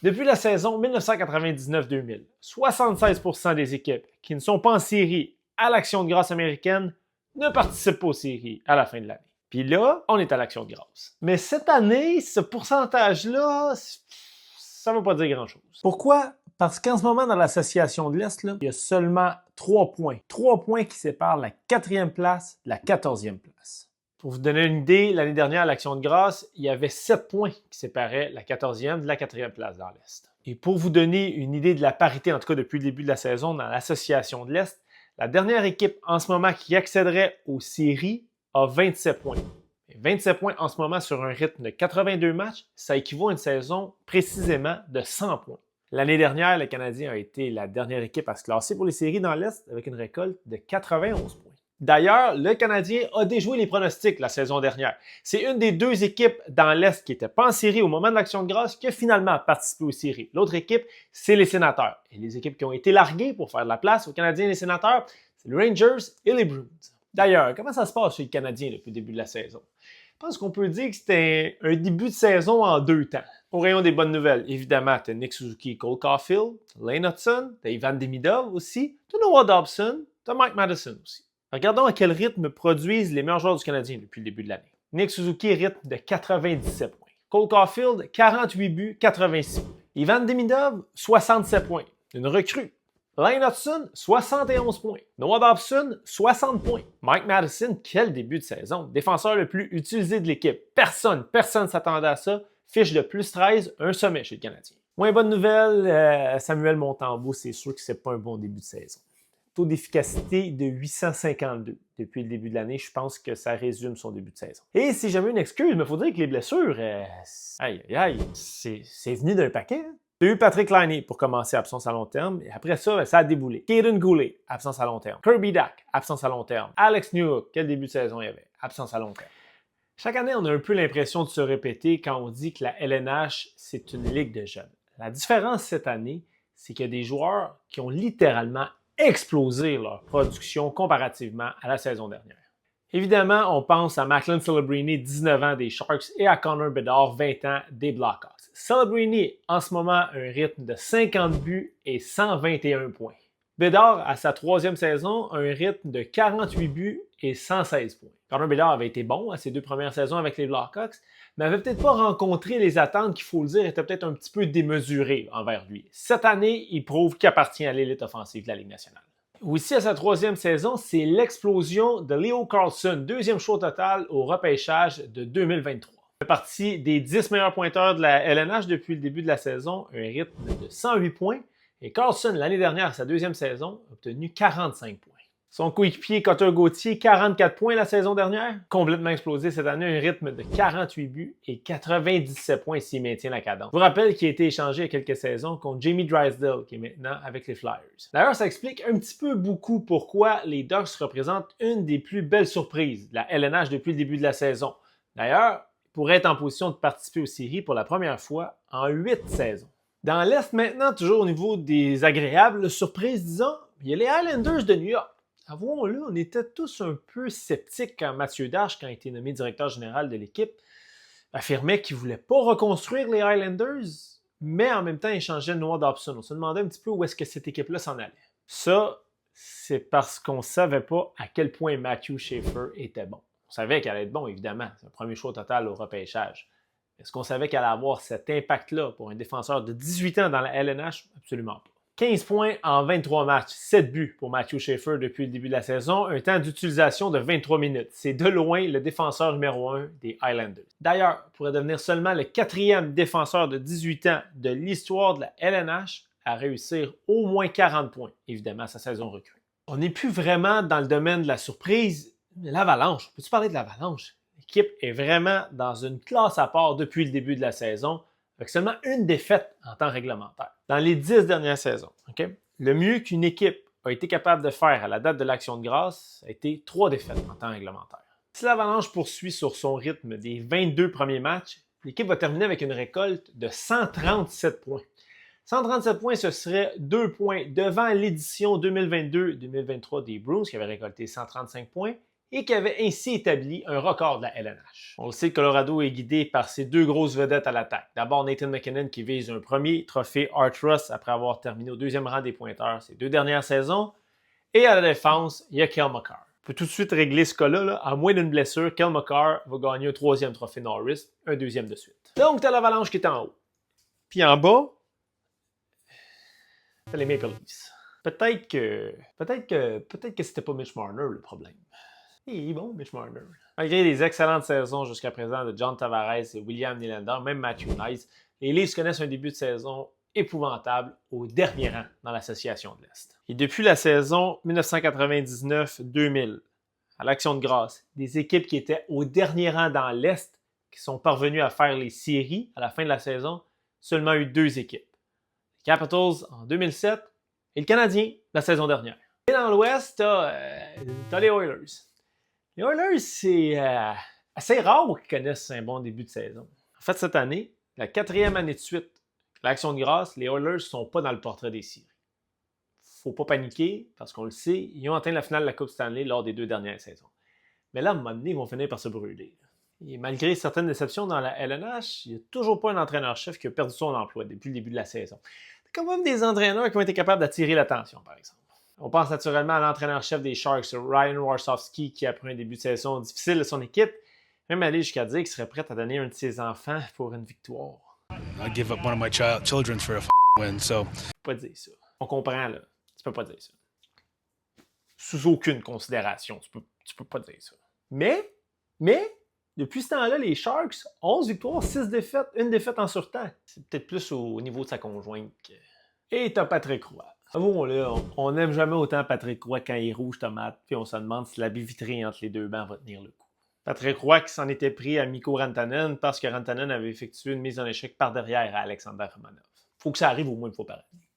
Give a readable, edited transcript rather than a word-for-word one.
Depuis la saison 1999-2000, 76% des équipes qui ne sont pas en série à l'Action de grâce américaine ne participent pas aux séries à la fin de l'année. Puis là, on est à l'Action de grâce. Mais cette année, ce pourcentage-là, ça ne veut pas dire grand-chose. Pourquoi? Parce qu'en ce moment, dans l'Association de l'Est, il y a seulement 3 points. 3 points qui séparent la 4e place de la 14e place. Pour vous donner une idée, l'année dernière, à l'Action de grâce, il y avait 7 points qui séparaient la 14e de la 4e place dans l'Est. Et pour vous donner une idée de la parité, en tout cas depuis le début de la saison, dans l'Association de l'Est, la dernière équipe en ce moment qui accéderait aux séries a 27 points. Et 27 points en ce moment sur un rythme de 82 matchs, ça équivaut à une saison précisément de 100 points. L'année dernière, le Canadien a été la dernière équipe à se classer pour les séries dans l'Est avec une récolte de 91 points. D'ailleurs, le Canadien a déjoué les pronostics la saison dernière. C'est une des 2 équipes dans l'Est qui n'était pas en série au moment de l'Action de grâce qui a finalement participé aux séries. L'autre équipe, c'est les Sénateurs. Et les équipes qui ont été larguées pour faire de la place aux Canadiens et les Sénateurs, c'est les Rangers et les Bruins. D'ailleurs, comment ça se passe chez le Canadien depuis le début de la saison? Je pense qu'on peut dire que c'était un début de saison en 2 temps. Au rayon des bonnes nouvelles, évidemment, tu as Nick Suzuki, Cole Caulfield, Lane Hudson, tu as Ivan Demidov aussi, tu as Noah Dobson, tu as Mike Madison aussi. Regardons à quel rythme produisent les meilleurs joueurs du Canadien depuis le début de l'année. Nick Suzuki, rythme de 97 points. Cole Caulfield, 48 buts, 86 points. Ivan Demidov, 67 points. Une recrue. Lane Hudson, 71 points. Noah Dobson, 60 points. Mike Madison, quel début de saison. Défenseur le plus utilisé de l'équipe. Personne ne s'attendait à ça. Fiche de plus 13, un sommet chez le Canadien. Moins bonne nouvelle, Samuel Montembeault, c'est sûr que c'est pas un bon début de saison. Taux d'efficacité de 852 depuis le début de l'année. Je pense que ça résume son début de saison. Et si jamais une excuse, il faut dire que les blessures, c'est venu d'un paquet. Hein? Tu as eu Patrick Laine pour commencer, absence à long terme, et après ça, ça a déboulé. Kaden Goulet, absence à long terme. Kirby Dach, absence à long terme. Alex Newhook, quel début de saison il y avait? Absence à long terme. Chaque année, on a un peu l'impression de se répéter quand on dit que la LNH, c'est une ligue de jeunes. La différence cette année, c'est qu'il y a des joueurs qui ont littéralement explosé leur production comparativement à la saison dernière. Évidemment, on pense à Macklin Celebrini, 19 ans des Sharks, et à Connor Bedard, 20 ans des Blackhawks. Celebrini, en ce moment, a un rythme de 50 buts et 121 points. Bedard, à sa 3e saison, a un rythme de 48 buts et 116 points. Connor Bedard avait été bon à ses 2 premières saisons avec les Blackhawks, mais n'avait peut-être pas rencontré les attentes qu'il faut le dire, étaient peut-être un petit peu démesurées envers lui. Cette année, il prouve qu'il appartient à l'élite offensive de la Ligue nationale. Aussi à sa 3e saison, c'est l'explosion de Leo Carlsson, 2e choix total au repêchage de 2023. Il fait partie des 10 meilleurs pointeurs de la LNH depuis le début de la saison, un rythme de 108 points. Et Carlsson, l'année dernière, sa 2e saison, a obtenu 45 points. Son coéquipier Cutter Gauthier, 44 points la saison dernière, complètement explosé cette année, un rythme de 48 buts et 97 points s'il maintient la cadence. Je vous rappelle qu'il a été échangé il y a quelques saisons contre Jamie Drysdale, qui est maintenant avec les Flyers. D'ailleurs, ça explique un petit peu beaucoup pourquoi les Ducks représentent une des plus belles surprises de la LNH depuis le début de la saison. D'ailleurs, ils pourraient être en position de participer aux séries pour la première fois en 8 saisons. Dans l'Est maintenant, toujours au niveau des agréables surprises, disons, il y a les Islanders de New York. Avouons-le, on était tous un peu sceptiques quand Mathieu Darche, quand il a été nommé directeur général de l'équipe, affirmait qu'il ne voulait pas reconstruire les Islanders, mais en même temps échanger Noah Dobson. On se demandait un petit peu où est-ce que cette équipe-là s'en allait. Ça, c'est parce qu'on ne savait pas à quel point Matthew Schaefer était bon. On savait qu'elle allait être bon, évidemment. C'est un premier choix total au repêchage. Est-ce qu'on savait qu'elle allait avoir cet impact-là pour un défenseur de 18 ans dans la LNH? Absolument pas. 15 points en 23 matchs, 7 buts pour Matthew Schaefer depuis le début de la saison, un temps d'utilisation de 23 minutes. C'est de loin le défenseur numéro 1 des Islanders. D'ailleurs, il pourrait devenir seulement le 4e défenseur de 18 ans de l'histoire de la LNH à réussir au moins 40 points, évidemment, à sa saison recrue. On n'est plus vraiment dans le domaine de la surprise, mais l'Avalanche. Peux-tu parler de l'Avalanche? L'équipe est vraiment dans une classe à part depuis le début de la saison, avec seulement une défaite en temps réglementaire. Dans les 10 dernières saisons, le mieux qu'une équipe a été capable de faire à la date de l'Action de grâce a été 3 défaites en temps réglementaire. Si l'Avalanche poursuit sur son rythme des 22 premiers matchs, l'équipe va terminer avec une récolte de 137 points. 137 points, ce serait 2 points devant l'édition 2022-2023 des Bruins qui avaient récolté 135 points et qui avait ainsi établi un record de la LNH. On le sait, Colorado est guidé par ses deux grosses vedettes à l'attaque. D'abord Nathan MacKinnon qui vise un premier trophée Art Ross après avoir terminé au deuxième rang des pointeurs ces 2 dernières saisons. Et à la défense, il y a Cale Makar. On peut tout de suite régler ce cas-là. Là. À moins d'une blessure, Cale Makar va gagner un 3e trophée Norris, un 2e de suite. Donc, t'as l'Avalanche qui est en haut. Puis en bas, t'as les Maple Leafs. Peut-être que c'était pas Mitch Marner le problème. Il est bon, Mitch Marner. Malgré les excellentes saisons jusqu'à présent de John Tavares et William Nylander, même Matthew Knies, les Leafs connaissent un début de saison épouvantable au dernier rang dans l'association de l'Est. Et depuis la saison 1999-2000, à l'Action de grâce, des équipes qui étaient au dernier rang dans l'Est, qui sont parvenues à faire les séries à la fin de la saison, seulement eu 2 équipes. Les Capitals en 2007 et le Canadien la saison dernière. Et dans l'Ouest, t'as les Oilers. Les Oilers, c'est assez rare qu'ils connaissent un bon début de saison. En fait, cette année, la 4e année de suite, l'Action de grâce, les Oilers ne sont pas dans le portrait des séries. Faut pas paniquer, parce qu'on le sait, ils ont atteint la finale de la Coupe Stanley lors des 2 dernières saisons. Mais là, à un moment donné, ils vont finir par se brûler. Et malgré certaines déceptions dans la LNH, il n'y a toujours pas un entraîneur-chef qui a perdu son emploi depuis le début de la saison. Il y a quand même des entraîneurs qui ont été capables d'attirer l'attention, par exemple. On pense naturellement à l'entraîneur-chef des Sharks, Ryan Warsofsky, qui, après un début de saison difficile de son équipe, même allé jusqu'à dire qu'il serait prêt à donner un de ses enfants pour une victoire. I'll give up one of my children for a win, so... Tu peux pas dire ça. On comprend, là. Tu peux pas dire ça. Sous aucune considération, tu peux pas dire ça. Mais, depuis ce temps-là, les Sharks, 11 victoires, 6 défaites, 1 défaite en surtemps. C'est peut-être plus au niveau de sa conjointe que... Et t'as Patrick Roy. Avouons-le, on n'aime jamais autant Patrick Roy quand il est rouge tomate, puis on se demande si la baie vitrée entre les 2 bancs va tenir le coup. Patrick Roy qui s'en était pris à Mikko Rantanen parce que Rantanen avait effectué une mise en échec par derrière à Alexander Romanov. Faut que ça arrive au moins une fois par année.